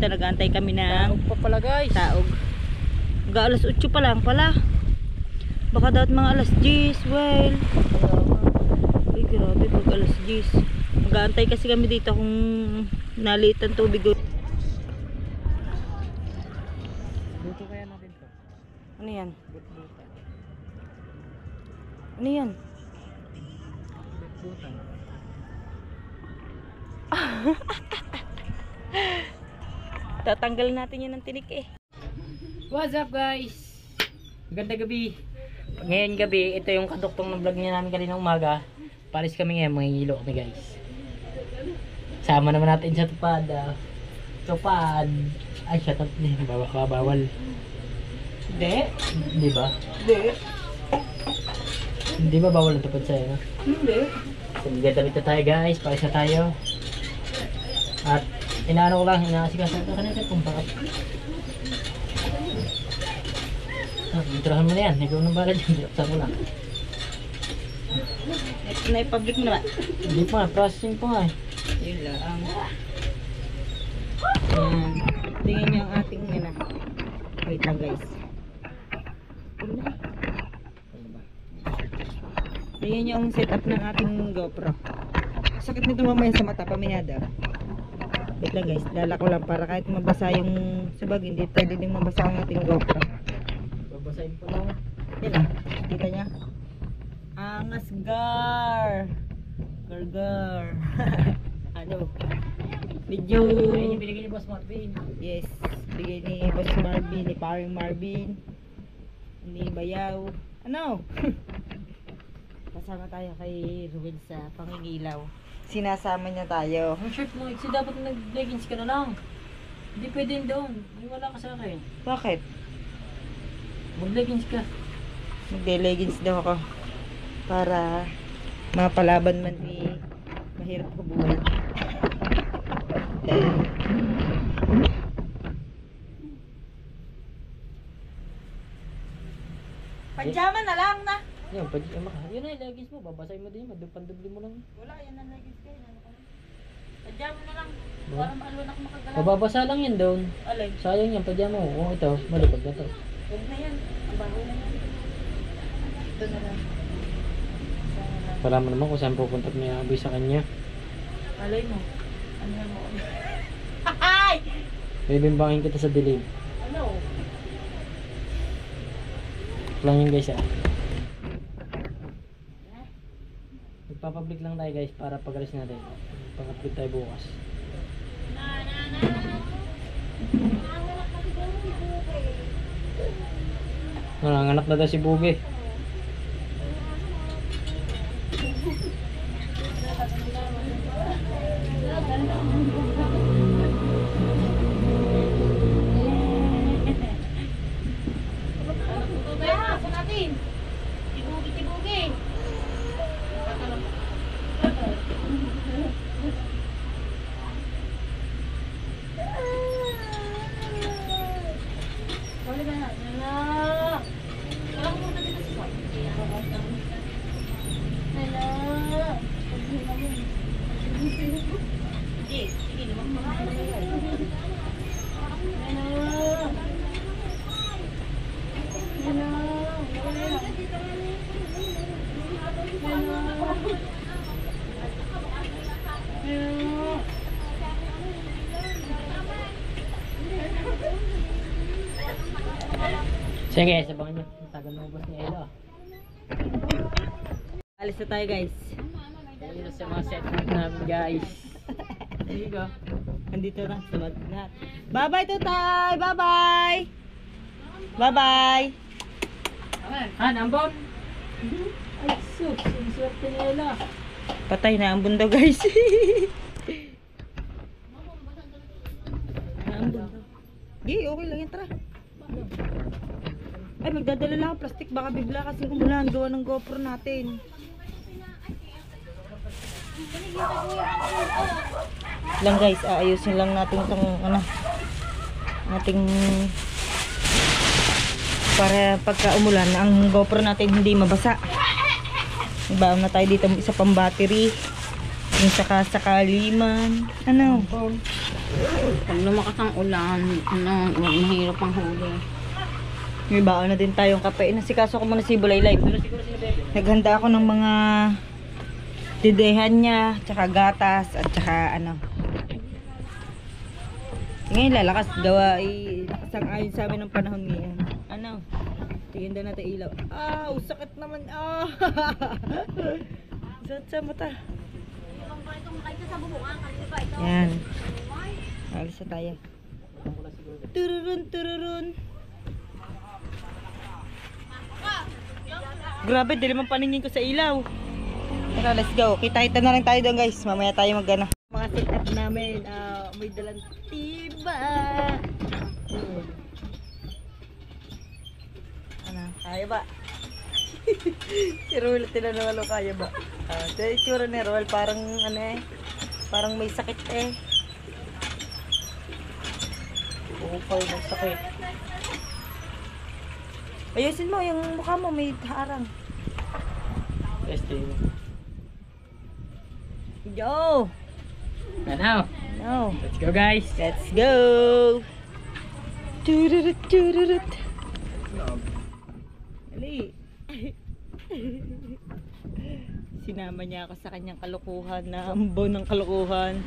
dito, nag-aantay kami ng taog pa pala guys. taog. Alas 8 pa lang pala. Baka dapat mga alas 10. Well, ay grabe pag alas 10. Nag-aantay kasi kami dito kung naliit ang tubig. Luto kaya natin to. Ano yan? But-butan. Ano yan? But-butan. Tatanggal natin yan ng tinik eh. What's up guys? Maganda gabi. Ngayon gabi, ito yung kaduktong ng vlog niya namin kanina umaga. Paris kami ngayon, mangingilo kami guys. Sama naman natin sa tupad. Tupad. Ay, shut up. Bawal. Hindi. Di ba? Hindi. Hindi ba bawal ang tupad sa'yo? No? Hindi. So, damit na tayo guys. Paris na tayo. At inaano ko lang, inaasikasan ko kanina kung bakit. Interahan mo na yan. Ikaw nang bala dyan. Direkta mo lang. Na-public mo naman. Hindi pa nga. Processing pa nga eh. Yun lang. Ayan. Tingnan nyo ang ating na. Wait lang guys. Tingnan nyo ang setup ng ating GoPro. Sakit nito mamaya sa mata, paminada. Wait lang guys, dala ko lang para kahit mabasa yung sabag, hindi pwede din mabasa ang ating GoPro. Babasahin po lang. Yan lang, kita nya. Angas gar. Gar. Ano? Medyo... Ayun yung binigay ni Boss Marvin. Yes, bigay ni Boss Marvin, ni Paring Marvin, ni Bayaw. Ano? Kasama tayo kay Ruel sa pangingilaw. Sinasama niya tayo. Ang shirt mo, kasi dapat nag-leggings ka na lang. Hindi pwede yun doon. Ay, wala ka sa akin. Bakit? Mag-leggings ka. Magde-leggings daw ako. Para mapalaban man ni mahirap ko buhay. Pajama na lang na. Yan, pajama ka. Yun na yung leggings mo. Babasahin mo din. Madupandubli mo lang. Wala, yan ang leggings kayo. Pajama na lang. Para maalunak makagalaw. Mababasa lang yan doon. Alay. Sayang yan, pajama mo. Oo, ito. Malipag na to. Huwag na yan. Ang baho na yan. Ito na lang. Wala mo naman kung saan pupunta may amoy sa kanya. Alay mo. Ano mo? Hay! Bibimbangin kita sa dilim. Ano? Lang yun guys ah. Magpapublic lang tayo guys para pag-alis natin. Pag-upload tayo bukas. Nanganganak na daw si Bugi. Sige, sabangan nyo. Tagal na ubos ni Ella. Alis na tayo guys. Ayun na sa mga setup namin guys. There you go. Andito na. Samad na. Bye bye tutay. Bye bye. Bye bye. Han, ambon. Ay, sus. Ang swerte ni Ella. Patay na ang bundo guys. Naambun daw. Di, okay lang yan. Tara. Ay, magdadala lang ako plastic. Baka bigla kasi umulan. Gawa ng GoPro natin. Lang guys, aayusin lang natin itong ano, ating para pagka umulan ang GoPro natin hindi mabasa. Ibaon na tayo dito isa pang battery. Yung saka liman. Ano? Pag lumakas ang ulan, mahirap ang huli. May baon na din tayong kape. Nasikaso ko muna si Bulaylay. Naghanda ako ng mga didehan niya, tsaka gatas, at tsaka ano. Ngayon lalakas, gawa lakas ang ayon sa amin ng panahon ngayon. Ano? Tingin daw natin ilaw. Sakit naman. Sakit sa mata. Yan. Alis na tayo. Tururun, tururun. Grabe, dili man paningin ko sa ilaw. Tara, let's go. Kita-kita na lang tayo doon, guys. Mamaya tayo magana. Mga set-up namin. May dalang tiba. Ano, kaya ba? Si Ruel, tinanong ano, kaya ba? Ito yung itsura ni Ruel, parang ano parang may sakit Upal ng sakit. Ayusin mo, yung mukha mo may harang. Testing. Go! Ano? No. Let's go guys. Let's go! Tururut, tururut. Ali. Sinama niya ako sa kanyang kalukuhan na ambon ng kalukuhan.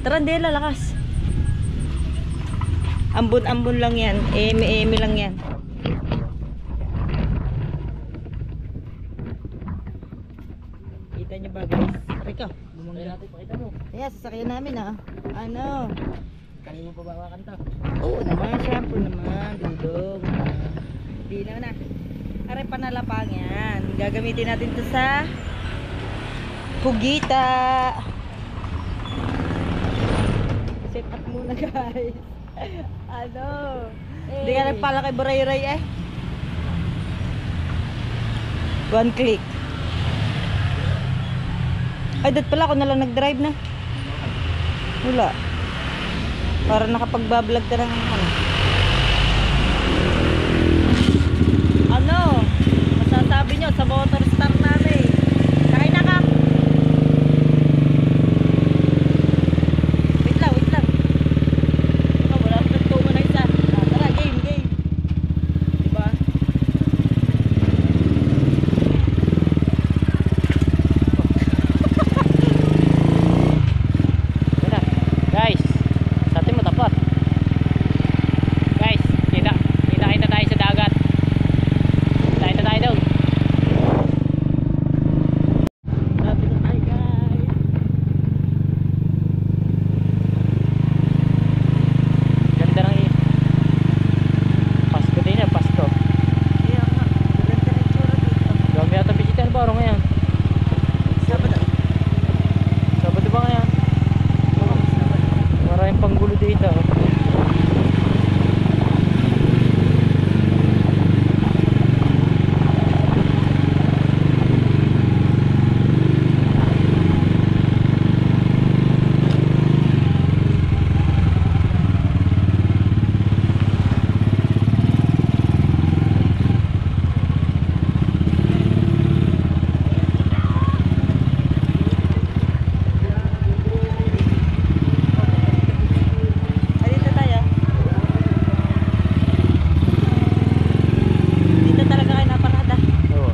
Tara, Dela, lakas. Ambon-ambon lang yan. Eme-eme lang yan. Kita niyo ba, guys? Rico, bumangga natin. Pakita mo. Ayan, sasakyan namin Ano? Kanina mo pa ba kanta? Oo naman, syempre naman. Dudong. Hindi naman Aray, panalapang yan. Gagamitin natin to sa Pugita. Set up muna, guys. Ano? Hindi ka nagpala kay Buray-Ray One click. Ay, dat pala ako na lang nag-drive na. Wala. Para nakapag-vlog ka ng ano? Masasabi nyo sa motor start namin. Sakay na ka. Wait lang. Wala akong nagtungo na isa. Tara, game. Diba? Guys, sa atin matapat. Guys, kita tayo sa dagat. Kita tayo doon. Lapit na tayo, guys. Ganda ng Pasko din Pasko. Kaya nga, maganda na itsura dito. Dami yata bisita ba araw ngayon? Sabado ba ngayon? Maraming panggulo dito. Dito tayo. Dito talaga kayo naparada. Oo.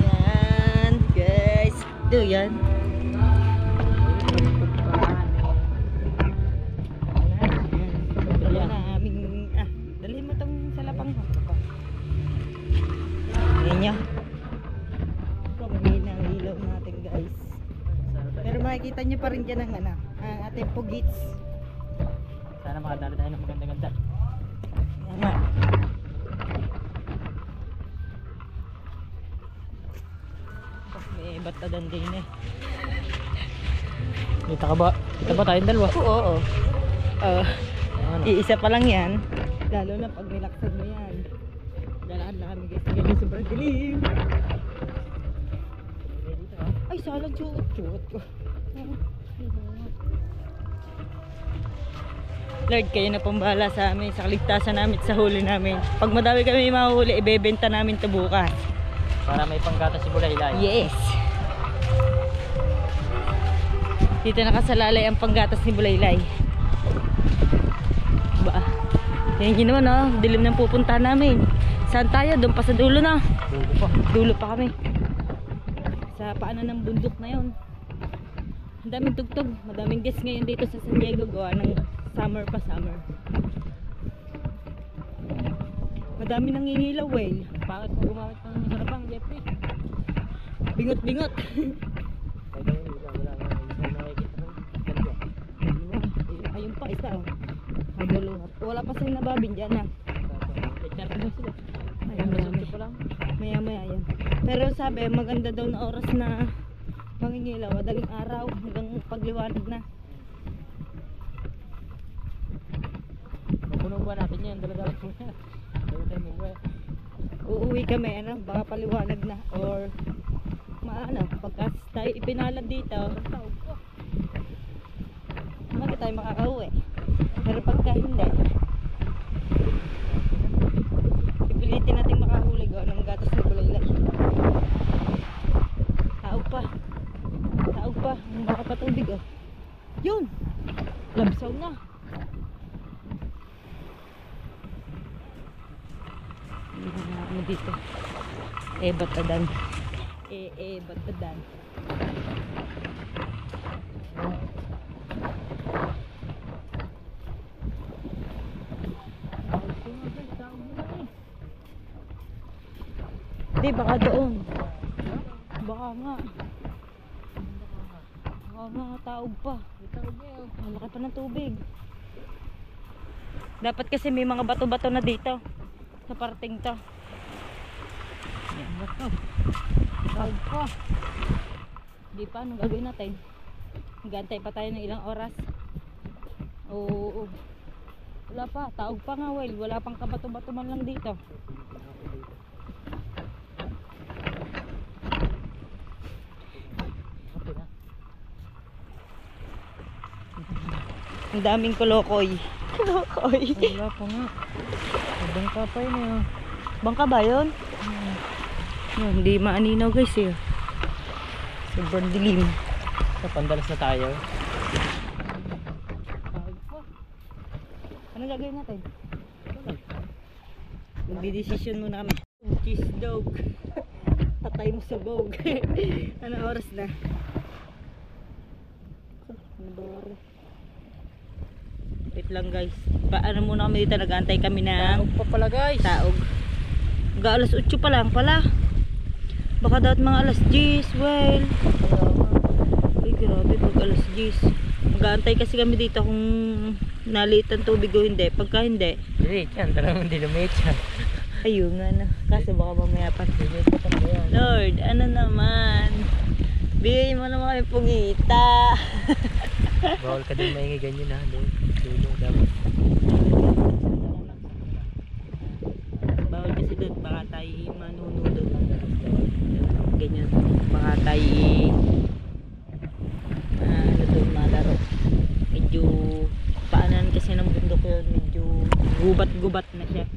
Yan, guys. Ito yan. Dali na aming dali mo tong salapang ko. Yan niya. Kumagin ang ilaw natin, guys. Pero makikita nyo pa rin dyan ang ang ating pugits. Sana makadala tayo ng maganda-ganda. Yan nga. May batadan din Kita ba tayong dalawa? Oo. Ano? Iisa pa lang yan. Lalo na pag nilaksan mo yan. Dalaan na kami, guys. Ganyan sobrang dilim. Ay, salang chuot ko. Lord, kayo na pambahala sa amin, sa kaligtasan namin, sa huli namin. Pag madami kami mahuhuli, ibebenta namin ito bukas. Para may panggata si Bulaylay. Yes. Dito nakasalalay ang panggatas ni Bulaylay. Ba? Yan yun naman oh. Dilim ng pupunta namin. Saan tayo? Doon pa sa dulo na. Dulo pa. Dulo pa kami. Sa paanan ng bundok na yun. Ang daming tugtog. Madaming guests ngayon dito sa San Diego. Gawa ng summer pa summer. Madami nangingilaw eh. Bakit mo gumamit ng masarapang, Jeffrey? Bingot-bingot. Ayun pa, isa oh. Ang dalawa. Wala pa silang nababin dyan ah. Ayun, maya-maya yan. Pero sabi, maganda daw na oras na mangingilaw. Madaling araw hanggang pagliwanag na. Puno ba natin yan? Dala-dala po yan. Uuwi kami, ano, baka paliwanag na. Or, maano, pagka tayo ipinalad dito, hindi tayo makakauwi. Pero pagka hindi, pipilitin natin makahuli gawa ng gatas ng Bulaylay. Taog pa. Taog pa. Ang baka patubig oh. Yun! Labsaw na. Hindi na ano dito. Batadan. Batadan. Hindi, baka doon. Baka nga. Baka nga, taog pa. Ang laki pa ng tubig. Dapat kasi may mga bato-bato na dito. Sa parting to. Yan, bato. Taog pa. Hindi pa, anong gagawin natin? Gantay pa tayo ng ilang oras. Oo. Wala pa, taog pa nga, well. Wala pang kabato-bato man lang dito. Ang daming kolokoy. Kolokoy. Wala pa nga. Bangka pa yun eh. Bangka ba yun? Yun, hindi maaninaw guys eh. Sobrang dilim. Sa pandalas na tayo. Ano gagawin natin? Magdidesisyon muna kami. Cheese dog. Patay mo sa bog. Ano oras na? Ano ba oras? Wait lang guys. Paano muna kami dito? Nag-aantay kami ng Taog pa pala guys. taog. Hanggang alas 8 pa lang pala. Baka dapat mga alas 10. Well. Ay grabe pag alas 10. Mag-aantay kasi kami dito kung naliit ang tubig o hindi. Pagka hindi. Dilit yan. Talagang dilumit yan. Ayun nga na. Kasi baka mamaya pa. Lord, ano naman? Bigay mo naman kami pugita. Bawal ka din maingay ganyan ha. Dulo dapat. Bawal kasi doon. Baka tayo manunod. Ganyan. Baka tayo ano doon malaro. Medyo paanan kasi ng bundok yun. Medyo gubat-gubat na siya.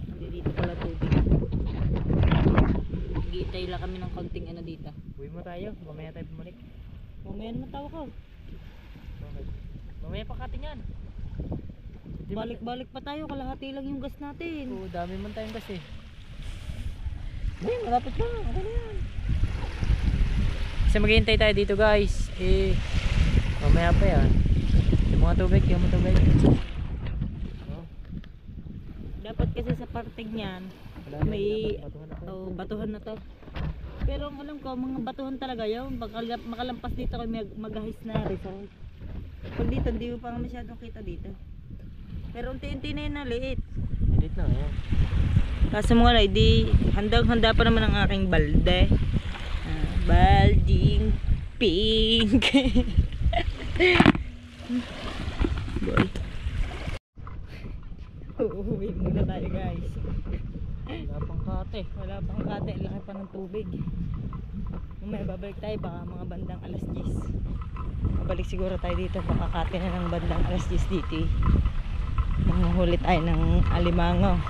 Hindi dito pala tubig. Nag-iitay lang kami ng konting ano dito. Uwi mo tayo. Mamaya tayo bumalik. Mamaya naman tao ko. Mamaya pa katin yan. Balik-balik pa tayo. Kalahati lang yung gas natin. Oo, dami man tayong gas eh. Hindi, malapit na. Okay na yan. Kasi maghihintay tayo dito guys. Mamaya pa yan. Yung mga tubig, Oh. Dapat kasi sa parting yan, may batuhan na to. Pero ang alam ko, mga batuhan talaga yun. Makalampas dito kay maghahis na resort. Pag dito, hindi mo pa masyadong kita dito. Pero unti-unti na yun na liit. Edit na yan. Kaso mga lai, di handang-handa pa naman ang aking balde. Balding pink. Boy. Uuwi muna tayo guys. Wala pang kate. Wala pang kate, laki pa ng tubig. May babalik tayo baka mga bandang alas 10. Babalik siguro tayo dito, baka kate na ng bandang alas 10 dito eh. Manguhuli tayo ng alimango.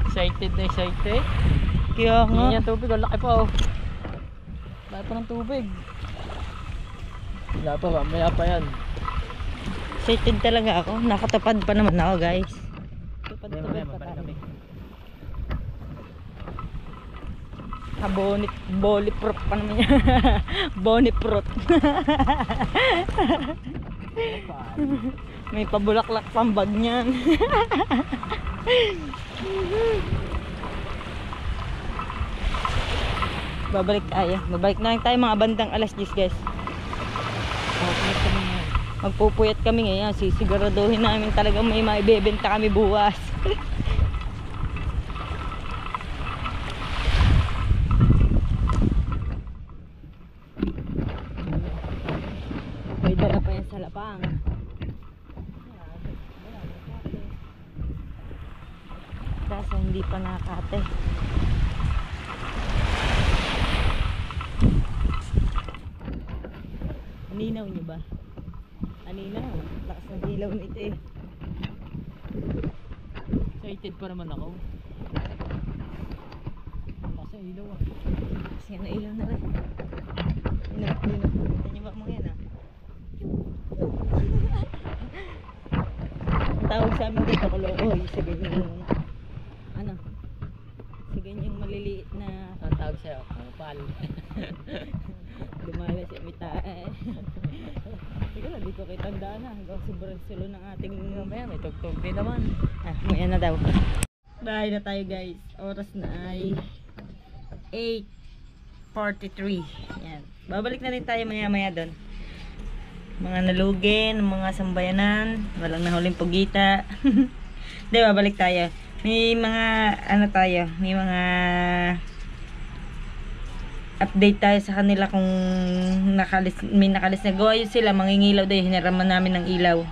Excited na excited. Kaya nga. Yan yung tubig, ang laki pa oh. Wala pa ng tubig. Wala pa, mamaya pa yan. Excited talaga ako. Nakatapad pa naman ako, guys. Mamaya pa kami. Boliprot pa naman yan. Boniprot. May pabulaklak pang bag niyan. Babalik tayo. Babalik na lang tayo mga bandang alas 10, guys. Magpupuyat kami ngayon. Sisiguraduhin namin talagang may maibebenta kami bukas. May dala pa yan sa lapang. Kaso hindi pa nakakate. Aninaw niyo ba? Aninaw. Lakas ng ilaw nito eh. Excited pa naman ako. Kasi ilaw ah. Kasi yan na ilaw na rin. Inaw. Kita niyo ba mga yan ah? Ang tawag sa amin dito kalokoy. Sige yung ano? Sige yung maliliit na Ang tawag sa'yo, pal. lumala siya mita eh. Sige lang, di ko kitandaan na. Hanggang sobrang silo ng ating Mamaya may tugtog din naman. Maya na daw. Bahay na tayo, guys. Oras na ay 8:43. Yan. Babalik na rin tayo maya doon. Mga nalugin, mga sambayanan, walang nahuling pugita. Hindi, babalik tayo. May mga ano tayo, may mga update tayo sa kanila kung may nakalis na gawa yun sila, mangingilaw daw, hinaraman namin ng ilaw.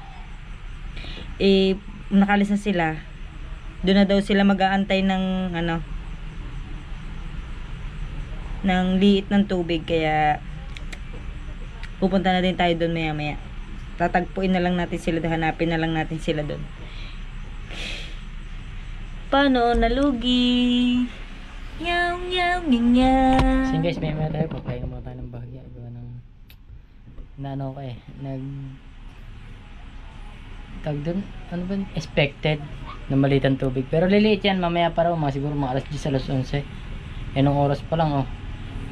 Eh, nakalis na sila. Doon na daw sila mag-aantay ng ano, ng liit ng tubig, kaya pupunta na din tayo doon maya maya. Tatagpuin na lang natin sila, hanapin na lang natin sila doon. Paano nalugi? Yaw yaw yaw. So guys, may tayo, pagkain muna tayo ng bahagya. Gawa ng naano ko eh, tag doon, ano ba, expected na maliit ang tubig, pero liliit yan, mamaya pa raw, mga siguro mga alas 10, alas 11. Anong oras pa lang oh,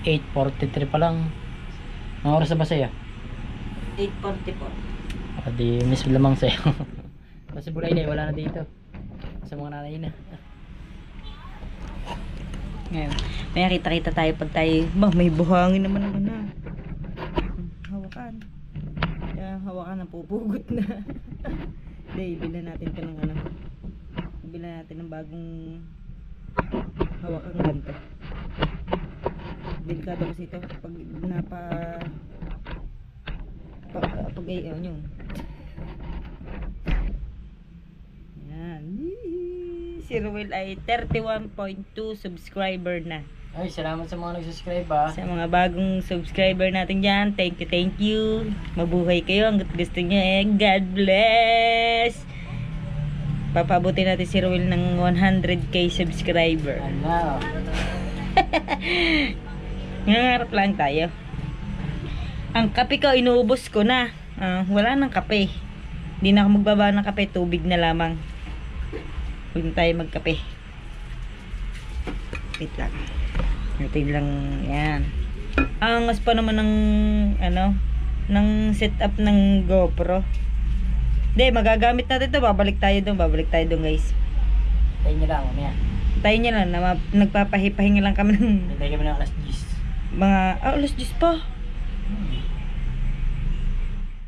8:43 pa lang. Anong oras na ba sa'yo? 8:44. O di miss lamang sa'yo. Kasi bulay na wala na dito sa mga nanay na. Ngayon, may kita-kita tayo pag tayo, may buhangin naman na. Hawakan. Hawakan na, pupugot na. Hindi, bilan natin ito ng ano. Bilan natin ng bagong hawakan ganito. Delikado kasi ito pag pag yun. Yan. Si Ruel ay 31.2 subscriber na. Ay, salamat sa mga nag-subscribe ah. Sa mga bagong subscriber natin dyan, thank you. Mabuhay kayo hanggat gusto nyo eh. God bless! Papabuti natin si Ruel ng 100k subscriber. Ano? Nangarap lang tayo. Ang kape ko, inuubos ko na. Wala nang kape. Hindi na ako magbaba ng kape, tubig na lamang. Huwag na tayo magkape. Wait lang. Natin lang, yan. Angas pa naman ng, ano, ng setup ng GoPro. Hindi, magagamit natin ito. Babalik tayo doon, guys. Tayo nyo lang, mamaya. Tayo nyo lang, nagpapahipahinga lang kami ng Tayo kami ng alas 10. mga, alas 10 pa.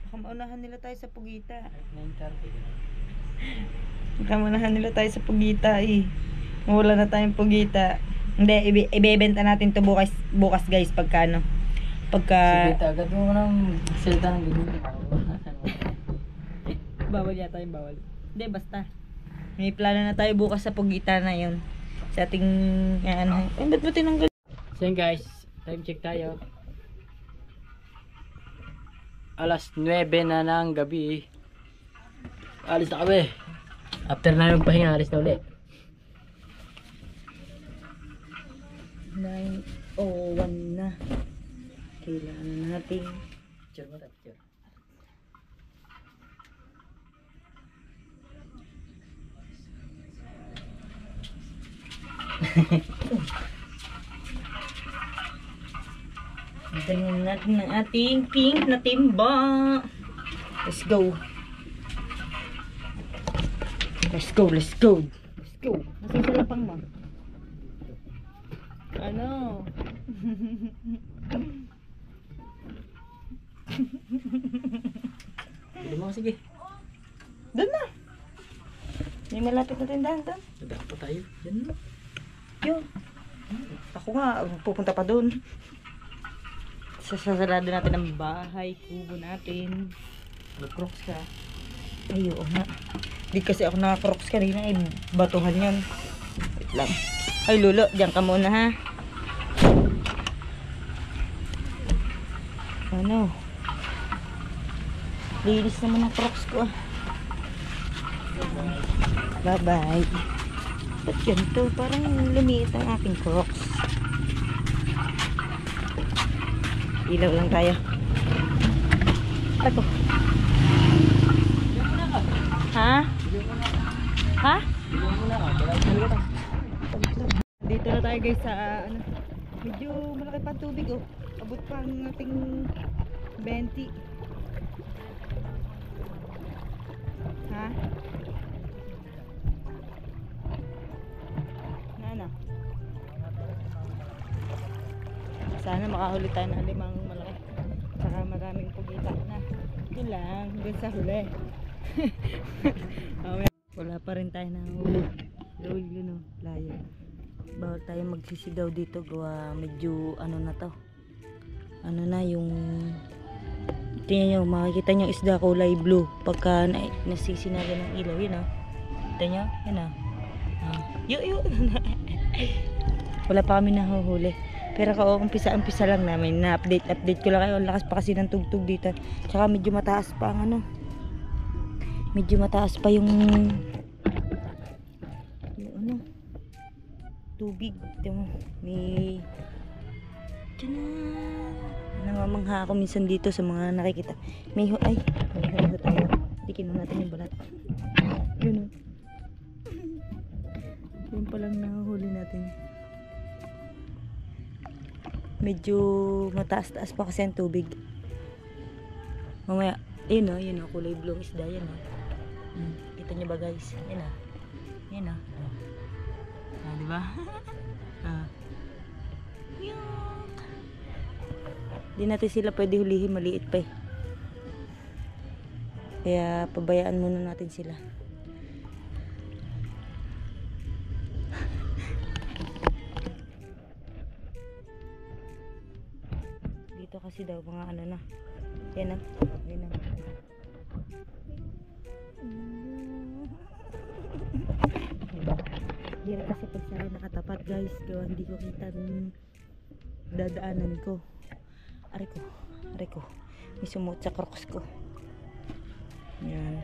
Baka maunahan nila tayo sa Pugita. 9:30. Baka maunahan nila tayo sa Pugita eh. Mawala na tayong Pugita. Hindi, ibebenta natin to bukas guys, pagka ano. Pagka... Sige, agad mo ng salita ng ganyan. Bawal yata yung bawal. Hindi, basta. May plano na tayo bukas sa Pugita na yun. Sa ating, ano. Ba't ba tinanggal? So yun guys, time check tayo. Alas 9 na ng gabi. Alis na kami. After na magpahinga, alis na ulit. 9:01 na. Kailangan na natin. Picture mo, picture. Dalhin natin ng ating pink na timba. Let's go. Let's go, let's go. Let's go. Nasaan sa lapang mo? Ano? Bili mo, sige. Doon na. May malapit na tindahan doon. Nagdaan pa tayo. Yan na. Yun. Ako nga, pupunta pa doon. Sasarado natin ang bahay, kubo natin. Mag-crocs ka. Ay, oo nga. Di kasi ako naka-crocs kanina, ay batuhan yan. Wait lang. Ay, Lulo, diyan ka muna ha. Ano? Linis naman ang crocs ko ah. Bye-bye. Ba't ganito? Parang lumiit ang aking crocs. Ilaw lang tayo. Ako. Ha? Ha? Dito na tayo guys sa ano. Medyo malaki pa ang tubig oh. Abot pa ang ating 20. Ha? Ano? Sana makahuli tayo ng limang malaki. Saka maraming pugita na. Yun lang, hanggang sa huli. Wala pa rin tayo ng huli. Huli yun o, layo. Bawal tayo magsisigaw dito. Gawa medyo ano na to. Ano na yung... Tingnan nyo, makikita nyo isda kulay blue. Pagka nasisinaga ng ilaw, yun o. Kita nyo? Yun o. Yun. Wala pa kami nahuhuli. Pero umpisa lang namin. Na-update ko lang kayo. Ang lakas pa kasi ng tugtog dito. Tsaka medyo mataas pa ang ano. Medyo mataas pa yung ano. Tubig. Ito, may... Namamangha ako minsan dito sa mga nakikita. May ay, may tayo. Tikin natin yung balat. Yun o. Yun palang nahuhuli natin. Medyo mataas-taas pa kasi ang tubig. Mamaya, yun o, kulay blue isda, yan o. Kita nyo ba guys? Yan o. Yan o. Diba? Di natin sila pwede hulihin, maliit pa eh. Kaya pabayaan muna natin sila. Dito kasi daw mga ano na. Yan na. Yan na. Hirap kasi pag sa'yo nakatapat guys. Gawa hindi ko kita dadaanan ko. Aray ko. May sumot sa crocs ko. Yan.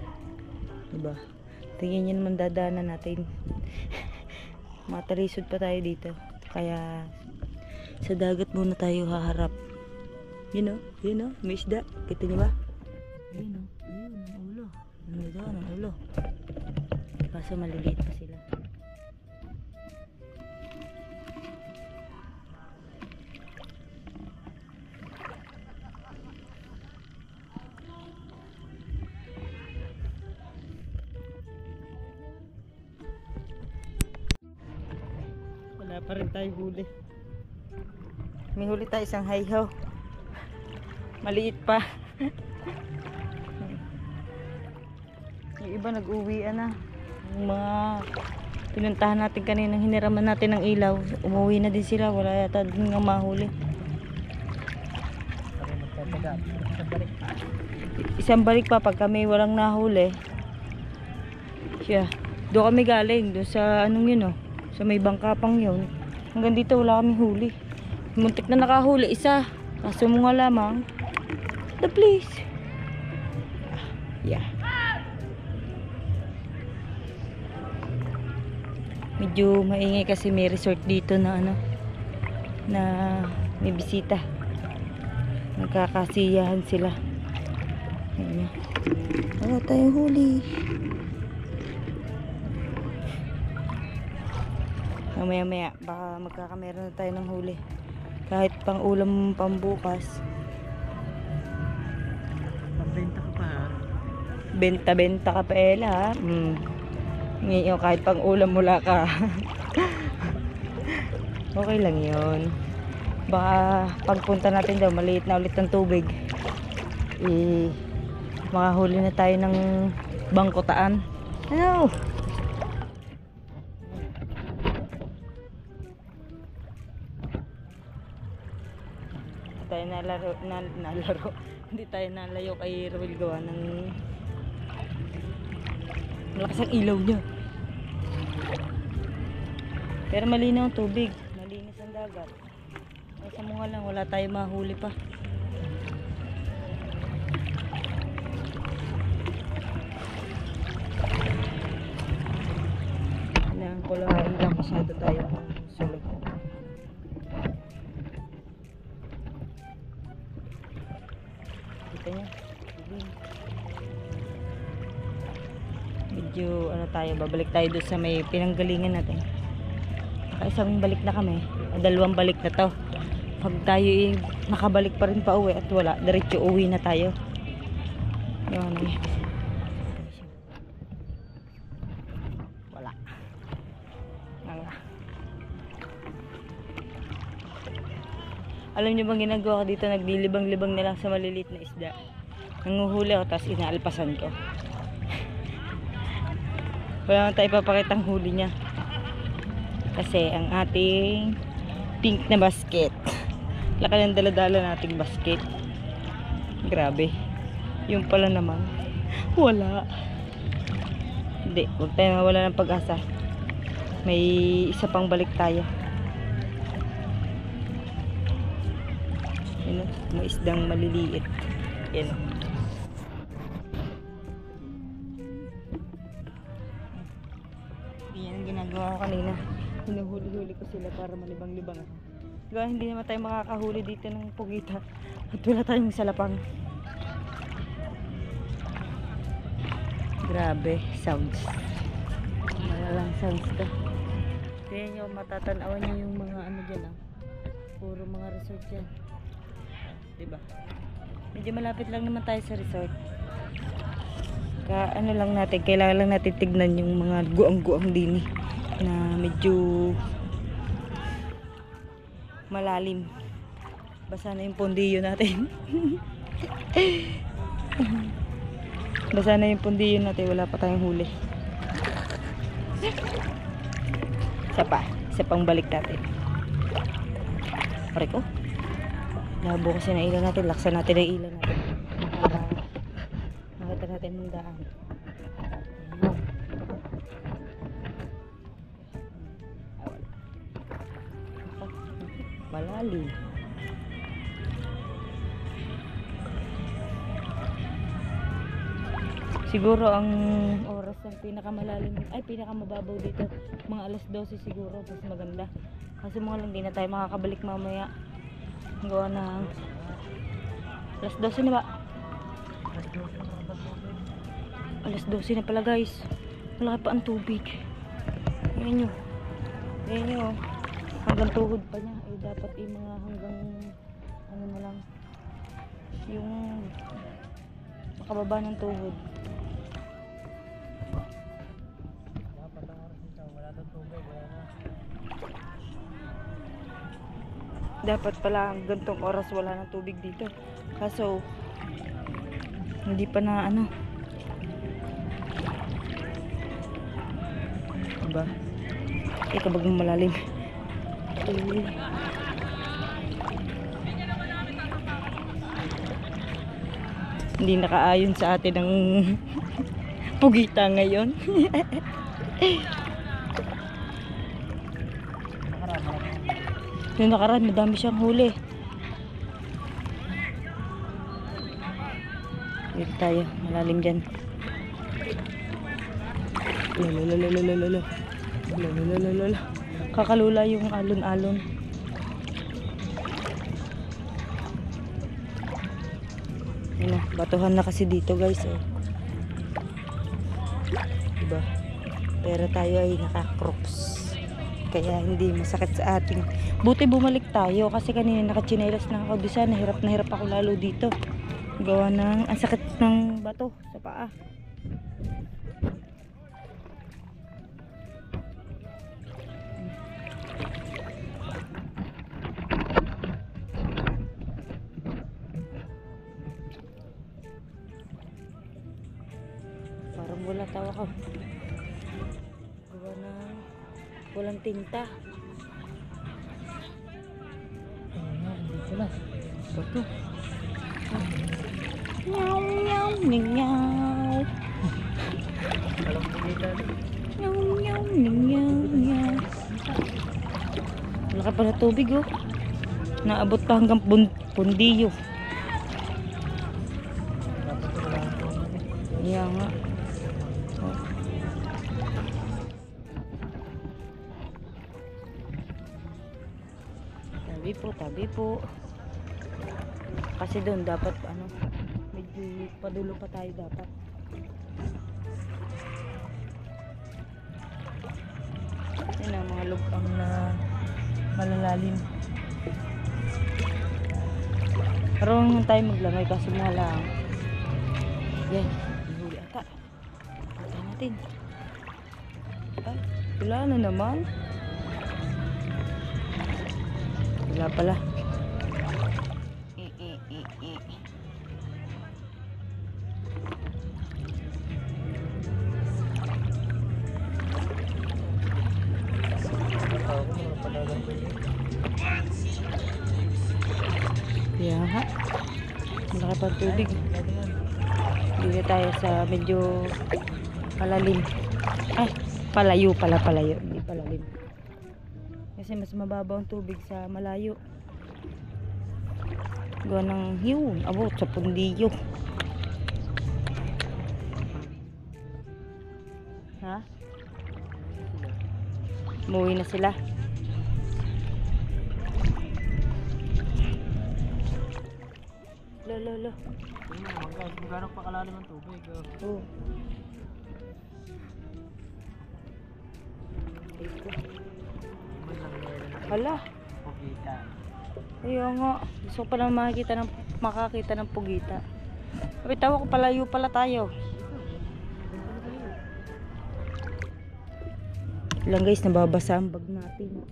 Diba? Tingin nyo naman dadaanan natin. Matalisod pa tayo dito. Kaya sa dagat muna tayo haharap. Yun o. May isda. Kita nyo ba? Yun o. Ayun, ang ulo. Ang ulo. Kaso maliliit pa sila. Wala pa rin tayo huli. May huli tayo isang hayhaw. Maliit pa. Yung iba nag-uwian na. Yung mga pinuntahan natin kanina, hiniraman natin ng ilaw, umuwi na din sila. Wala yata din nga mahuli. Isang balik pa pag kami walang nahuli. Siya. Doon kami galing. Doon sa anong yun o. So may bangkapang yun. Hanggang dito wala kami huli. Muntik na nakahuli isa. Kaso mo nga lamang. The place. Yeah. Medyo maingay kasi may resort dito na ano. Na may bisita. Nagkakasiyahan sila. Ayan. Wala tayong huli. Mamaya baka magkakamera na tayo ng huli. Kahit pang ulam pambukas. Pagbenta ka pa ha? Benta-benta ka pa Ella ha. Ngayon kahit pang ulam mula ka. Okay lang yun. Baka pagpunta natin daw maliit na ulit ng tubig. Makahuli na tayo ng bangkotaan. Ano? Tayo nalaro. Hindi tayo nalayo kay Ruel gawa ng malakas ang ilaw niya. Pero malinaw ang tubig, malinis ang dagat. Nasa mga lang, wala tayo mahuli pa. Kailangan ko lang ilang masyado tayo sulog. Kita niya, tubig. Medyo ano tayo, babalik tayo doon sa may pinanggalingan natin. Isang balik na kami, dalawang balik na to. Pag tayo nakabalik pa rin pa uwi at wala, diretso uwi na tayo. Yun, wala. Alam niyo bang ginagawa ko dito? Naglilibang-libang na lang sa maliliit na isda. Nanguhuli ako tapos inaalpasan ko. Wala naman tayo papakitang huli niya. Kasi ang ating pink na basket. Laki ng daladala nating basket. Grabe. Yung pala naman. Wala. Hindi. Huwag tayo mawala ng pag-asa. May isa pang balik tayo. Yun o. May isdang maliliit. Yan o. Yan ang ginagawa ko kanina. Hinuhuli-huli ko sila para malibang-libang ako. Gawa hindi naman tayo makakahuli dito ng pugita at wala tayong salapang. Grabe, sounds. Malalang sounds to. Tingnan nyo, matatanawan nyo yung mga ano dyan ah. Puro mga resort dyan. Diba? Medyo malapit lang naman tayo sa resort. Ano lang natin, kailangan lang natin tignan yung mga guang-guang din na medyo malalim. Basa na yung pondiyo natin. Basa na yung pondiyo natin, wala pa tayong huli. Isa pang balik natin. Pare ko. Labo kasi na ilan natin, laksan natin ang ilan natin. Nakita natin ng daan. Malalim. Siguro ang oras ng pinakamalalim ay pinakamababaw dito mga alas 12 siguro, mas maganda kasi mga lang di na tayo makakabalik mamaya. Gawa ng alas 12 na ba? Alas 12 na pala guys. Malaki pa ang tubig. Ayan nyo hanggang tuhod pa niya. Eh dapat yung mga hanggang ano na lang yung makababa ng tuhod. Dapat ang oras nito wala ng tubig. Dapat pala hanggang tong oras wala ng tubig dito. Kaso hindi pa na ano. Diba? Kabagang malalim. Hindi nakaayon sa atin ang pugita ngayon. Yung nakaraan, madami siyang huli. Dito tayo, malalim dyan. Lalalala. Kakalula yung alon-alon. Yun na, batuhan na kasi dito guys. Oh. Diba? Pero tayo ay naka-crocs. Kaya hindi masakit sa ating. Buti bumalik tayo kasi kanina nakachinelas na ako. Di sana, hirap na hirap ako lalo dito. Gawa ng, ang sakit ng bato sa paa. Parang wala tawa ko. Gawa ng walang tinta. Dito na. Bato. Nyaw, nyaw, nyaw. Alam ko dito. Nyaw, nyaw, nyaw, nyaw. Wala ka pala tubig oh. Naabot pa hanggang pundiyo. Iya nga. Oh. Tabi po. Kasi doon dapat ano, medyo padulo pa tayo dapat. Yan ang mga lubang na malalalim. Marunong tayo maglamay kasi mga lang. Yan, huli ata. Punta natin. Ay, wala na naman. Wala pala. Yan ha. Malaki pa tubig. Dito tayo sa medyo palalim. Ay, palayo. Hindi palalim. Kasi mas mababaw ang tubig sa malayo. Gawa ng hiyon. Abot sa pundiyo. Ha? Umuwi na sila. Lo. Gano'n pa kalalim ang tubig. Oh. Hala. Pugita. Ayun nga. Gusto ko pa lang makakita ng pugita. Tawa ko palayo pala tayo. Lang guys, nababasa ang bag natin.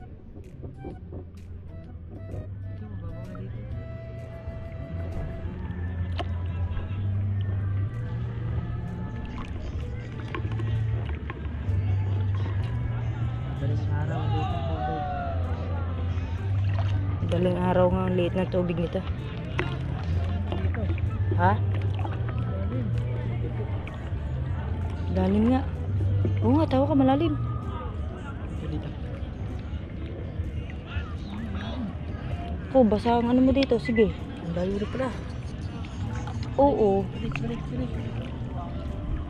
Daling araw nga ang liit ng tubig nito. Ha? Lalim nga. Oo nga, tawa ka malalim. Oh, basa ang ano mo dito. Sige. Ang layo rin pala. Oo. Balik.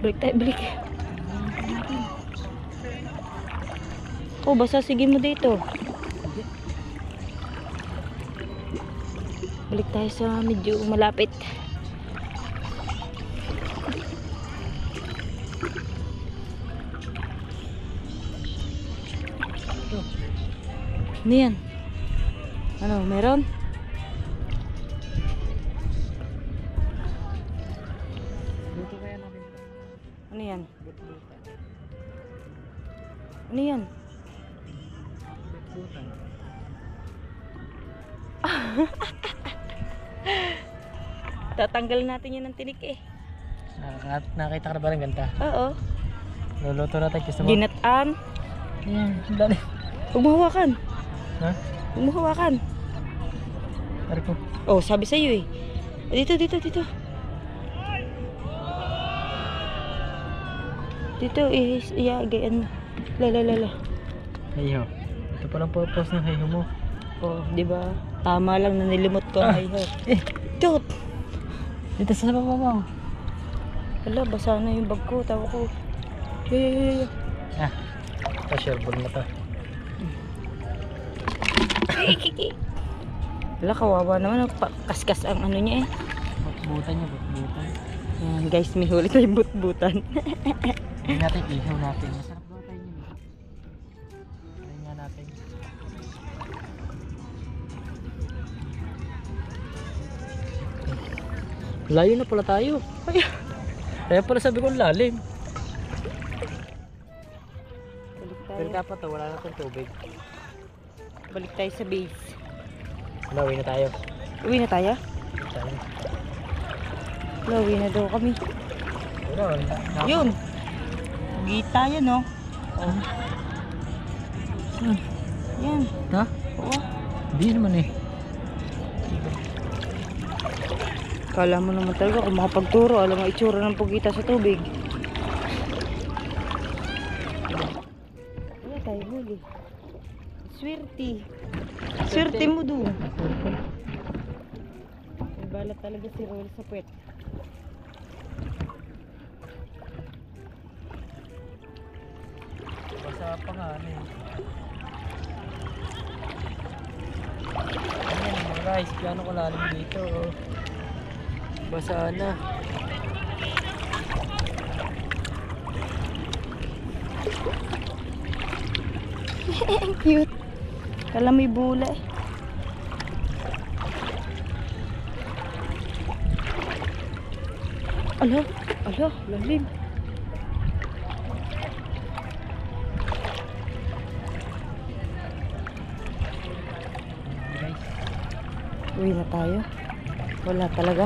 Balik tayo, balik. Oh, basa. Sige mo dito. Balik tayo sa medyo malapit. Ano yan? Ano, meron? Dito kaya namin. Ano yan? Ano yan? Tatanggal natin yan ng tinik eh. Nakita ka na ba ng ganta? Oo. Luluto natin kasi mo. Ginataan. Yan, dali. Huwag mo hawakan. Ha? Huwag mo hawakan. Tari ko. Oh, sabi sa'yo eh. Dito. Dito eh, iyagayan mo. Lala. Ayho. Ito palang purpose ng hayho mo. Oh, di ba? Tama lang na nilimot ko ang hayho. Tut! Dito sa babaw. Hala, basa na yung bag ko. Tawa ko. Yo. Ah, pa-shareball na to. Hala, kawawa naman. Kaskas ang ano niya eh. Butbutan niya, butbutan. Ayan guys, may huli tayong butbutan. Hindi natin ihaw natin. Masarap daw tayo yun. Try nga natin. Layo na pala tayo. Ay, kaya pala sabi ko lalim. Balik Pero tayo. dapat wala na itong tubig. Balik tayo sa base. Uwi na tayo. Uwi na tayo? Tayo. Uwi na daw kami. Wala. Yun. Gita yan, no? Oh. Yan. Ha? Oo. Hindi naman eh. Kala mo naman talaga kung makapagturo, alam mo itsura ng pugita sa tubig. Wala tayo huli. Swerte. Swerte mo doon. May balat talaga si Roel sa puwet. Basa pa nga ano eh. Ayan mga guys, piano ko lalim dito. Oh. Basa na. Cute. Kala may bula eh. Ala, ala, lalim. Guys, Uwi na tayo. Wala talaga.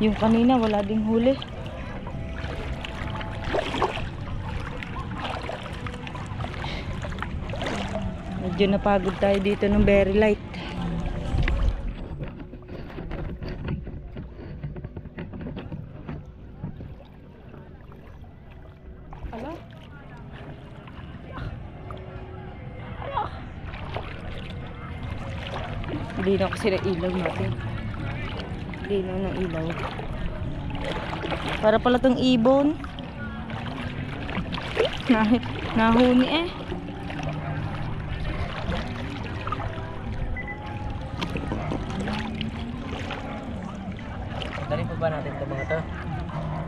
Yung kanina wala ding huli. Medyo napagod tayo dito ng very light. Ala? Hindi na kasi na ilaw natin. Hindi na ng ilaw. Para pala tong ibon. Nahuni eh. dali pa ba natin ito mga to?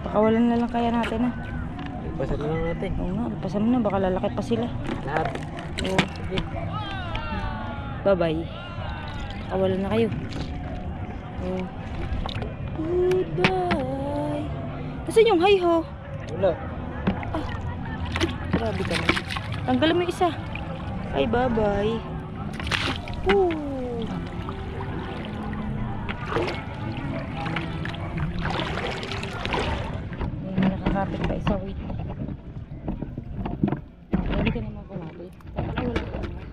Pakawalan na lang kaya natin ah. Basa na lang natin. Oo nga, pasan mo na. Baka lalaki pa sila. Lahat. Oo. Sige. Bye-bye. Pakawalan na kayo. Oo. Goodbye. Nasaan yung hi ho? Wala. Grabe ka na. Tanggalin mo yung isa. Ay, bye-bye. Woo. May nakakapit pa isa. Wait. Hindi ka naman kumapit. Wala ka naman.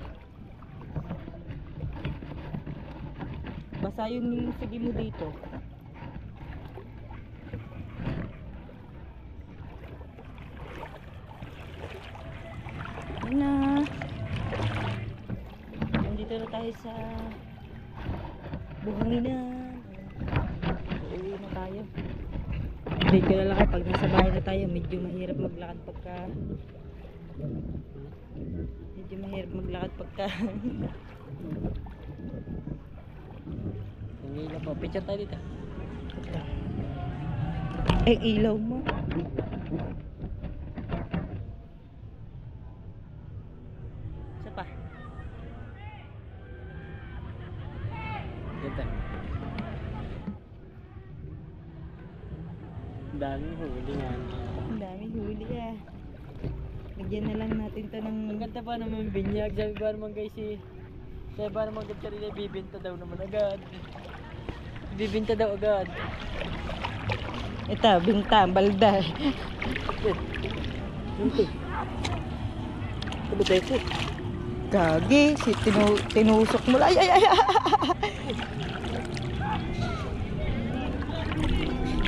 Basa yung sige mo dito. Ayan na. Nandito na tayo sa buhanginan. Uuwi na tayo. Dito na lang pag nasa bahay na tayo. Medyo mahirap maglakad pagka Ang ilaw pa. Picture tayo dito. eh ilaw mo. Isa pa. Dito. Daming huli nga. Ang dami huli ah. Lagyan na lang natin to ng Ang ganda pa naman binyag. Sabi ba naman guys eh. Sabi ba naman guys kanina bibinta daw naman agad. Bibinta daw agad. ito, binta, balda. Ito. Sabi tayo po. Gagi, si tinusok mo. Ay, ay, ay.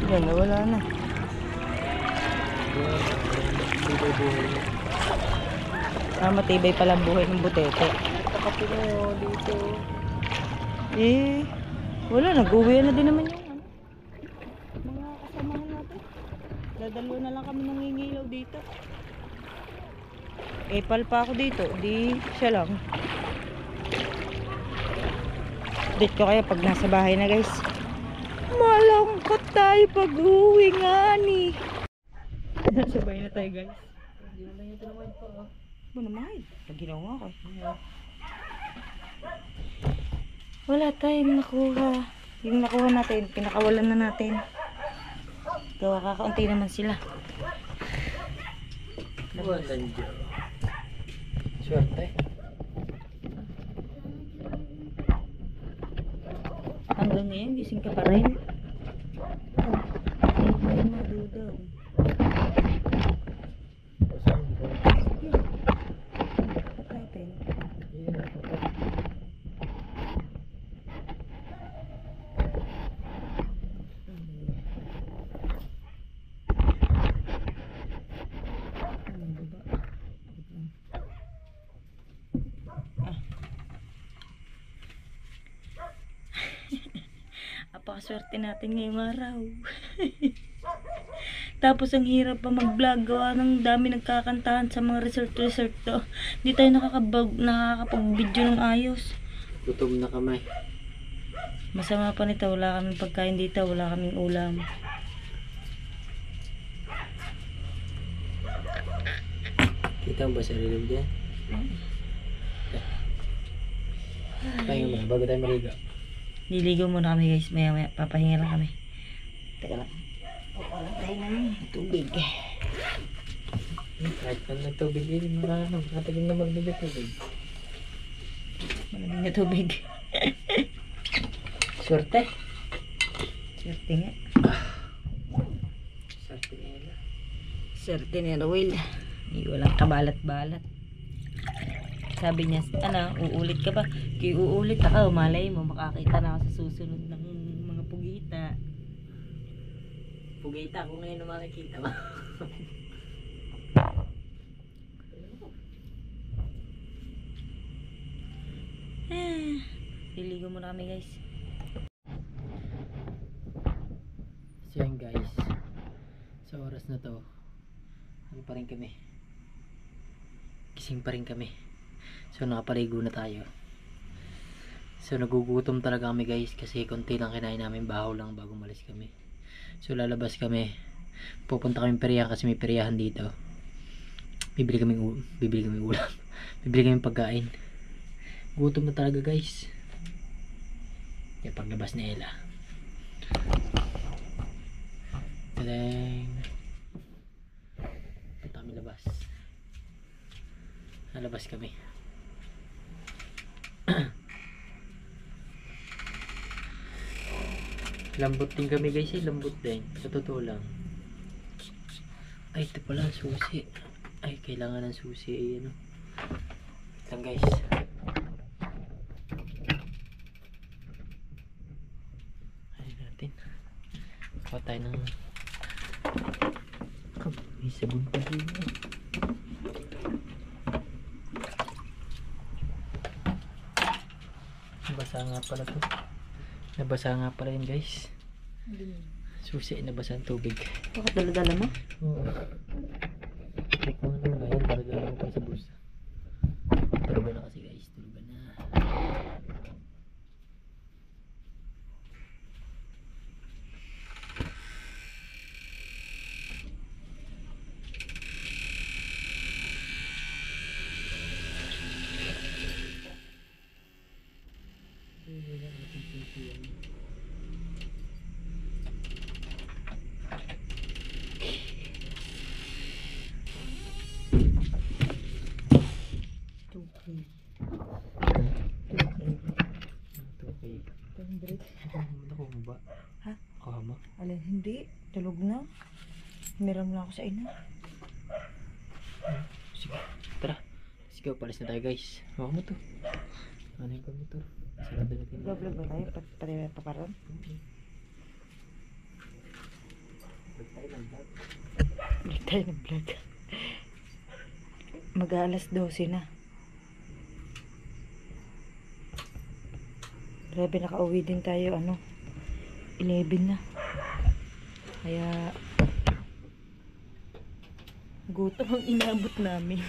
Yan na, wala na. Dito buhay. Matibay pala ang buhay ng butete. Kapino dito. Eh, wala, nag-uwi na din naman yung mga kasamahan natin. Dadalo na lang kami nangingilaw dito. Epal pa ako dito, di siya lang. Update ko kayo pag nasa bahay na guys. Malangkot tayo pag-uwi nga ni. Sabay na tayo guys. Hindi na lang yung tinamay po. Ano naman? Pag ginawa ko. Wala tayong nakuha. Yung nakuha natin, pinakawalan na natin. Gawa kakaunti naman sila. Walang dyan. Swerte. Hanggang ngayon, gising ka pa rin. Ay, madudaw. What happened? Apakaswerte natin ngayong araw. Tapos ang hirap pa mag-vlog, gawa ng dami nagkakantahan sa mga resort to. Hindi tayo nakakapag-video ng ayos. Gutom na kamay. Masama pa nito, wala kaming pagkain dito, wala kaming ulam. Kita mo ba sarili mo dyan? Pahinga mo bago tayo maligo. Liligo muna kami guys, maya papahinga lang kami. Teka lang. Wala tayo ng tubig. Kahit pa ng tubig din, makatagal na magbibig tubig. Malamig na tubig. Swerte. Swerte nga. Swerte nila. Swerte ni Roel. Walang kabalat-balat. Sabi niya, uulit ka ba? Kaya uulit ako, malay mo, makakita na ako sa susunod ng mga pugita. Pugita ko ngayon na makikita mo. Liligo muna kami guys. So yan guys, sa oras na to, ano pa rin kami? Gising pa rin kami. So nakapaligo na tayo. So nagugutom talaga kami guys kasi konti lang kinain namin, bahaw lang bago malis kami. So lalabas kami. Pupunta kami peryahan kasi may peryahan dito. Bibili kami ulam. Bibili kami pagkain. Gutom na talaga guys. Kaya paglabas ni Ella. Tadang. Punta kami labas. Lalabas kami. Lambot din kami guys lambot din. Sa totoo lang. Ay, ito pala, susi. Ay, kailangan ng susi. Ay, ano. Lang guys. Ay natin. Kuha tayo ng may sabon pa din. Nabasa nga pala to. Nabasa nga pala yun guys. Susi, nabasa ang tubig. Bakit dala-dala mo? Oo. Check mo naman ba yan? Dala-dala mo pa sa bulsa. Turuban na kasi guys. Turuban na. Ha? Kama? Alin, hindi. Tulog na. Meron na ako sa ina. Sige, tara. Sige, palis na tayo guys. Hawa mo to. Ano yung pag-motor? Sarado natin. Vlog ba tayo? Pati paparon? Vlog tayo ng vlog. Mag-aalas 12 na. Grabe, nakauwi din tayo, 11 na. Kaya gutom ang inabot namin.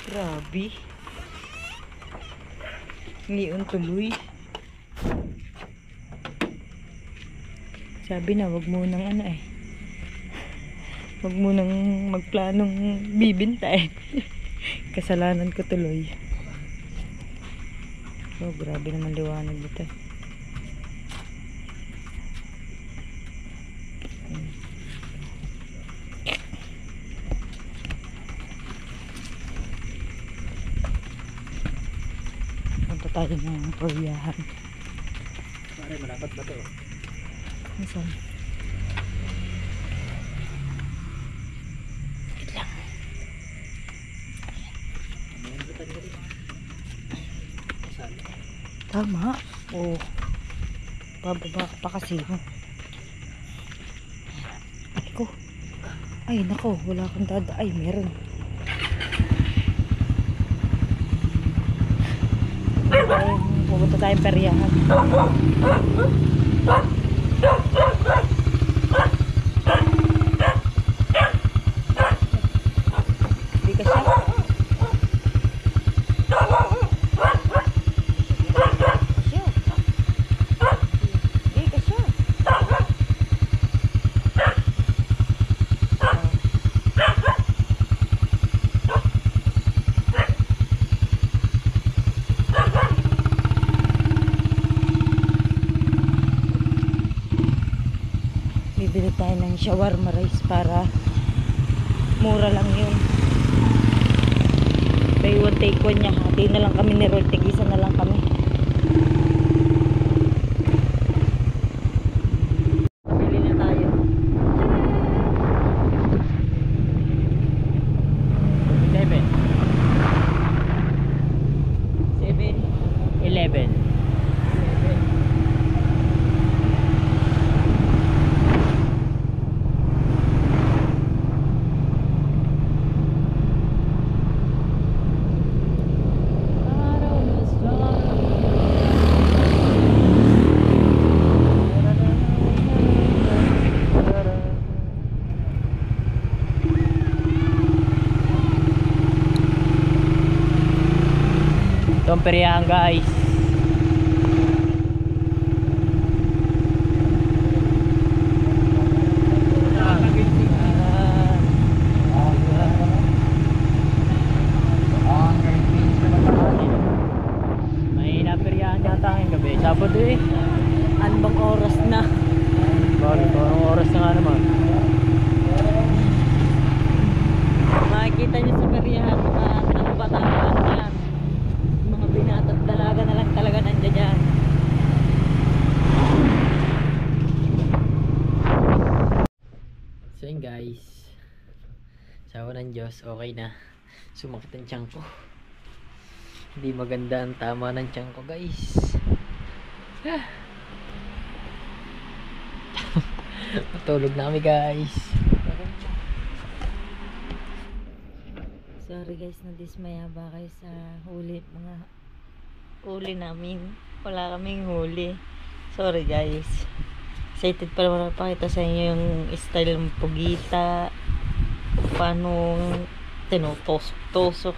Grabe. Ngayon tuloy. Sabi na, wag mo nang wag mo nang magplanong bibinta Kasalanan ko tuloy. Oh, grabe naman liwanag dito. Punta tayo ng pagbiyahan. Pare, malapat ba to? Nasaan? Wait lang. Tama. Oh. Bababa ka pa kasi. Ako. Ay, nako. Wala kang dada. Ay, meron. Pupunta tayong peryahan. Hindi ka siya. Bibili tayo ng shawarma rice para mura lang yun. Buy one take one niya. Hati na lang kami ni Roy. Tigisa na lang kami. Bili na tayo. 11. Itong peryahan guys. May naperyahan yata ngayong gabi. Sabado eh. Ano bang oras na? Bakit? Anong oras na nga naman? Makikita niyo sa peryahan mga bataan yan. Mga binata at dalaga na lang talaga nandiyan yan. So yun guys, sawa ng Diyos, okay na. Sumakit ang tiyan ko. Hindi maganda ang tama ng tiyan ko guys. Matulog na kami guys. Sorry guys, nadismaya ba kayo sa huli, mga huli namin. Wala kaming huli. Sorry guys. Excited pa naman pakita sa inyo yung style ng pugita. Paano tinutusok-tusok.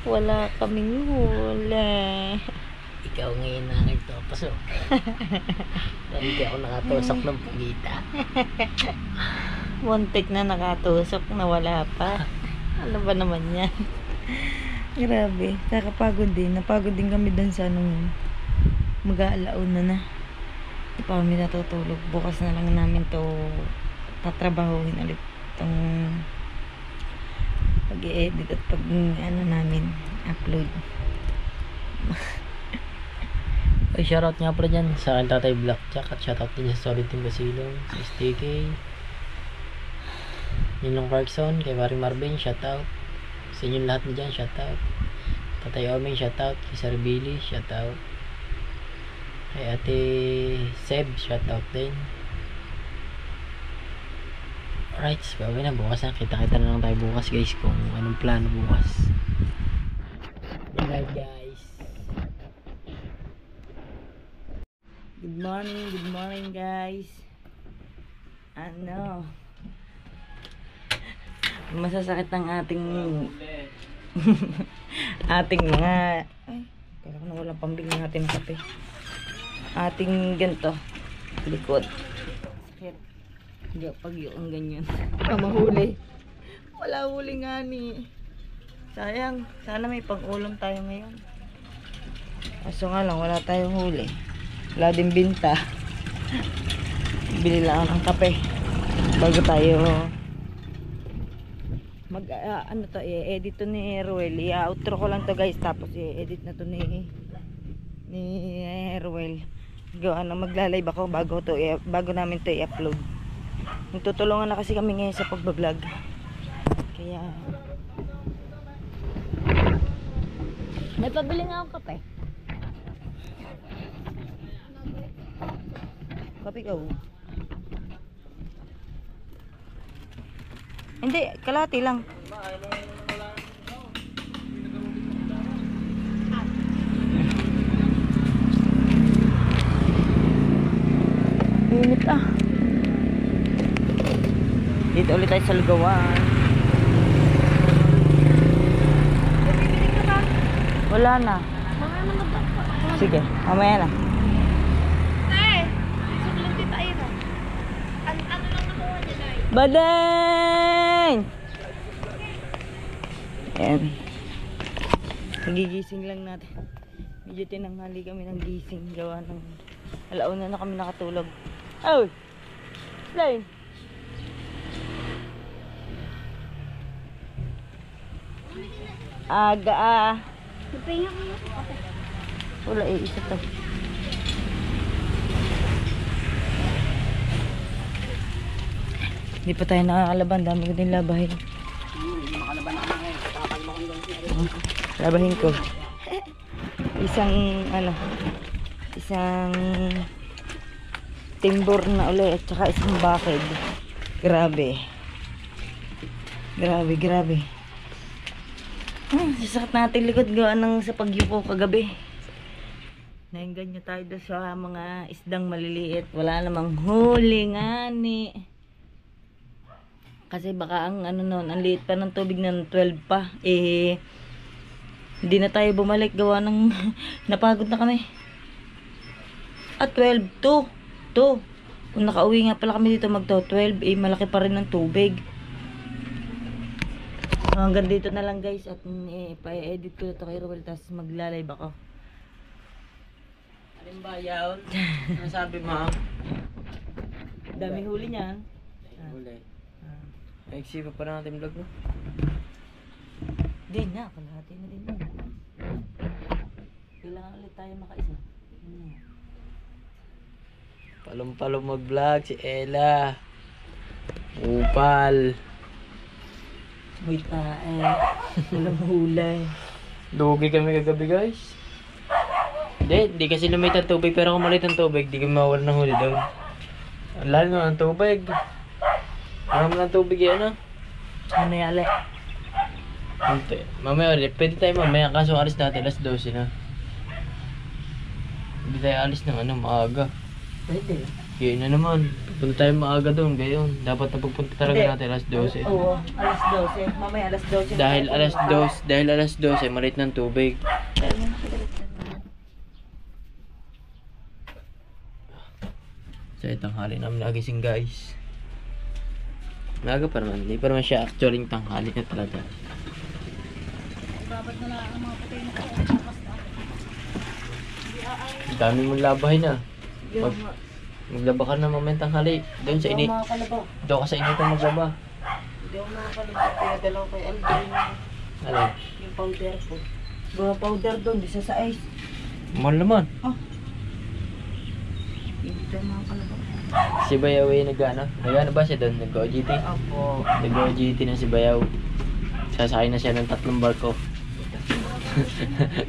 Wala kaming huli. Ikaw ngayon na nagtapasok. Hindi ako nakatusok ng pugita. Muntik na nakatusok na wala pa. Ano ba naman yan? Grabe, nakapagod din. Napagod din kami dun sa nung mag-aalauna na. Di pa kami natutulog. Bukas na lang namin to tatrabahuhin ulit itong pag-i-edit at pag ano namin upload. Ay, shoutout nga pala dyan sa akin Tatay Blackjack at shoutout din sa Solid Team Basilong, sa STK, Ninong Clarkson, kay Maring Marvin, shoutout sa inyong lahat na dyan, shoutout Tatay Omeng, shoutout kay Sir Billy, shoutout kay Ate Seb, shoutout din. Alright, bago na bukas na, kita-kita na lang tayo bukas guys kung anong plano bukas. Alright guys, Good morning guys. Ano? Masasakit ang ating ating mga kaya ko na walang pambili natin ng kape. Ating ganito likod. Pag yung ganyan. Mahuli. Wala huli nga ni. Sayang. Sana may pang-ulam tayo ngayon. Kaso nga lang, wala tayong huli. Wala din binta. Bili lang ng kape. Bago tayo ano to, i-edit to ni Ruel. I-outro ko lang to guys. Tapos i-edit na to ni Ruel. Gawa na magla-live ako bago namin to i-upload. Magtutulungan na kasi kami ngayon sa pagbablog. Kaya may pabili nga ako kape. Kape ka. Hindi, kalahati lang. Init ah. Dito ulit tayo sa lugawan. Wala na. Sige, mamaya na. Badeng! Ayan. Nagigising lang natin. Medyo tinanghali kami ng gising. Gawa ng alauna na kami nakatulog. Oh! Slay! Aga ah. Napahinga ko na. Wala isa to. Hindi pa tayo nakakalaban. Dami ko din labahin. Labahin ko. Isang timbor na ulit at saka isang bakid. Grabe. Grabe. Sasakit natin likod gawa ng sa pagyuko kagabi. Nainggan nyo tayo doon sa mga isdang maliliit. Wala namang huli nga ni. Kasi baka ang ang liit pa ng tubig ng 12 pa. Hindi na tayo bumalik gawa ng napagod na kami. At 12, 2. Kung nakauwi nga pala kami dito magto 12, malaki pa rin ng tubig. Hanggang dito na lang guys at pa-edit ko na ito kay Ruel tapos magla-live ako. Alin ba yaon? Ano sabi mo? Daming huli niyan. Huli. Nagsipag pa natin vlog no? Di na, kalahati na din mo. Kailangan ulit tayo makaisa. Palong-palong mag-vlog si Ella. Upal. May tae. Walang hulay. Lugi kami kagabi guys. Hindi kasi lumit ang tubig pero kung maliit ang tubig, di kami mawala ng huli doon. Ang lalim naman ang tubig. Marami ng tubig yan ah. Ano yali? Mamaya ulit, pwede tayo mamaya kaso alis natin alas 12 na. Hindi tayo alis ng maaga. Pwede. Yun na naman. Punta tayo maaga doon, gayon. Dapat na pagpunta talaga Hindi. natin alas 12. Oo, alas 12. Mamaya alas 12. Dahil alas 12, maliit ng tubig. So itong hali namin nagising guys. Maaga pa naman, hindi pa naman siya actually tanghali na talaga. Babad na lang ang mga patay na ko. Dami mong labahin na. Maglaba ka na mamaya tanghali. Doon sa ini. Doon ka sa initang maglaba. Hindi ako makakalabot. Kaya dalawa kay Aldrin Ano? yung powder ko. Gawa powder doon, di sa ice. Mahal naman. Hindi tayo makakalabot. Si Bayaw ay nag-ano ba siya doon? Nag-OGT? Opo. Nag-OGT na si Bayaw. Sasakay na siya ng 3 barko.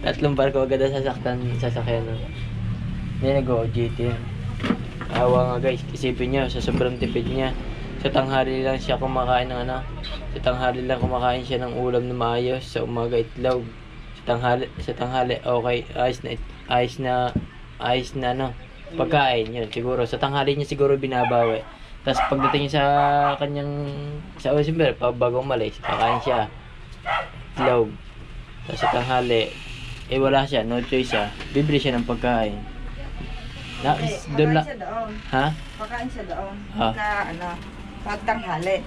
3 barko agad na sasakyan. Hindi nag-OGT. Awa nga guys, isipin niya sa sobrang tipid niya. Sa tanghali lang siya kumakain ng Sa tanghali lang kumakain siya ng ulam na maayos. Sa umaga itlog. Sa tanghali okay, ayos na pagkain yun siguro. Sa tanghali niya siguro binabawi. Tapos pagdating niya sa Osimber, bago umalis, kakain siya itlog. Tapos sa tanghali, wala siya, no choice siya. Bibili siya ng pagkain. Na, doon la. Pakain siya doon. Ha? Pakain siya doon. Ah. Na ano, pagtanghali.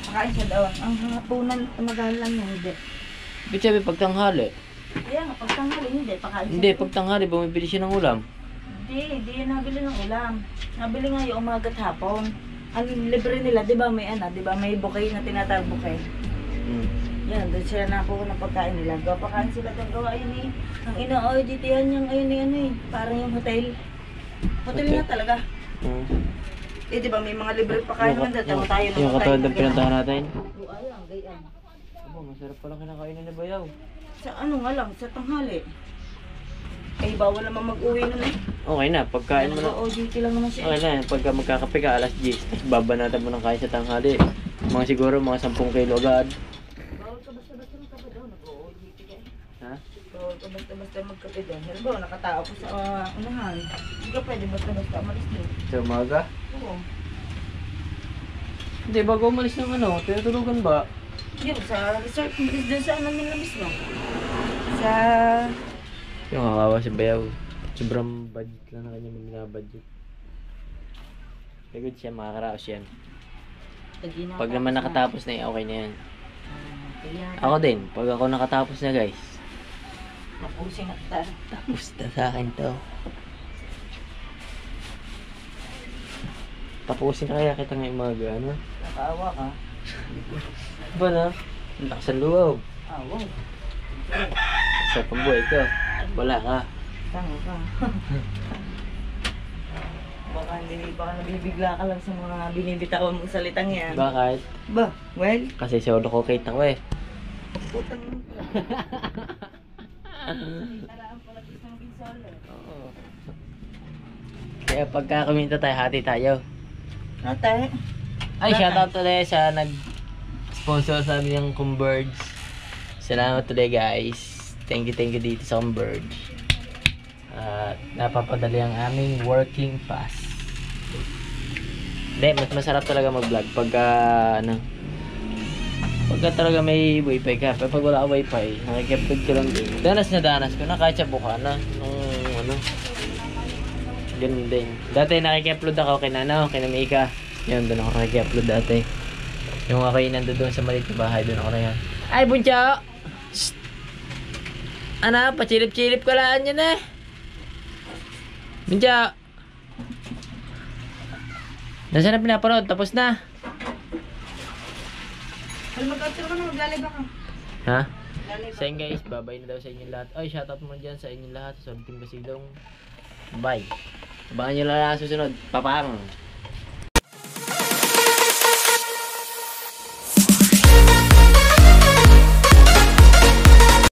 Pakain siya doon. Ang hapunan, magalang niya, hindi. Ibig sabihin pagtanghali. Kaya nga, pagtanghali, hindi. Pakain siya Hindi, doon. pagtanghali bumibili siya ng ulam. Hindi nabili ng ulam. Nabili nga yung umagat hapon. Ang libre nila, di ba may ano, di ba may bouquet na tinatawag bouquet. Hmm. Yan, doon sila nakuha ng pagkain nila. Pakain sila doon. Gawa yun eh. Ang ina-OGT-han yung ayun eh, ano eh. Parang yung hotel. Hotel nga talaga. Hmm. Eh, di ba may mga libre pakain naman doon. Tama tayo Yung katulad ng pinuntahan natin. Ayan, ganyan. Aba, masarap pala kinakainin na bayaw. Sa ano nga lang, sa tanghali. Eh, bawal naman mag-uwi nun eh. Okay na, pagkain mo na. OGT lang naman siya. Okay na, pagka magkakape ka, alas 10. Tapos babanatan mo ng kain sa tanghali. Mga siguro, mga 10 kilo agad. Bawal ka basta-basta magkape doon. Nag-OGT ka eh. Ha? Bawal ka basta-basta magkape doon. Halimbawa, nakatao ko sa unahan. Hindi ka pwede basta-basta umalis doon. Sa umaga? Oo. Hindi, bago umalis ng ano, tinutulugan ba? Yun, sa resort, umalis doon sa ano nila mismo. Sa... Yung kawawa si bayaw. Sobrang budget lang na kanya binabudget. Pagod siya, makakaraos yan. Pag naman nakatapos na okay na yan. Ako din, pag ako nakatapos na guys. Napusin na kita. Tapos na sa akin to. Tapusin na kaya kita ngayong mga ano? Nakaawa ka. Ba na? Ang lakas ang loob. Awa. Sa pambuhay ko. Wala ka. Tanga ka. Baka nabibigla ka lang sa mga binibitawan mong salitang yan. Bakit? Ba, well, Kasi solo ko kita ko eh. putang mo pala. Talaan pala isang binsol eh. Oo. Kaya pagka kumita tayo, hati tayo. Ate, Ay, shoutout today sa nag-sponsor sa amin ng Converge. Salamat today guys. Thank you dito sa Converge. At napapadali ang aming working pass. Hindi, mas masarap talaga mag-vlog pagka pagka talaga may wifi ka. Pero pag wala ka wifi, nakikipag ka lang din. Danas ko na kahit sa bukana. Ganun din. Dati nakiki-upload ako kay Nana, kay Namika. Yun, doon ako nakiki-upload dati. Yung ako yung nandoon sa maliit na bahay, doon ako na yan. Ay, Buncho! Shhh! Ano, pachilip-chilip ka lang yan eh. Buncho! Nasaan na pinapanood? Tapos na. mag-outro ka na, maglalive ako. Ha? Maglalive So yun guys, babay na daw sa inyong lahat. Ay, shoutout mo dyan sa inyong lahat. Sa Team Basilong. Bye. Abangan nyo lang na susunod. Papang!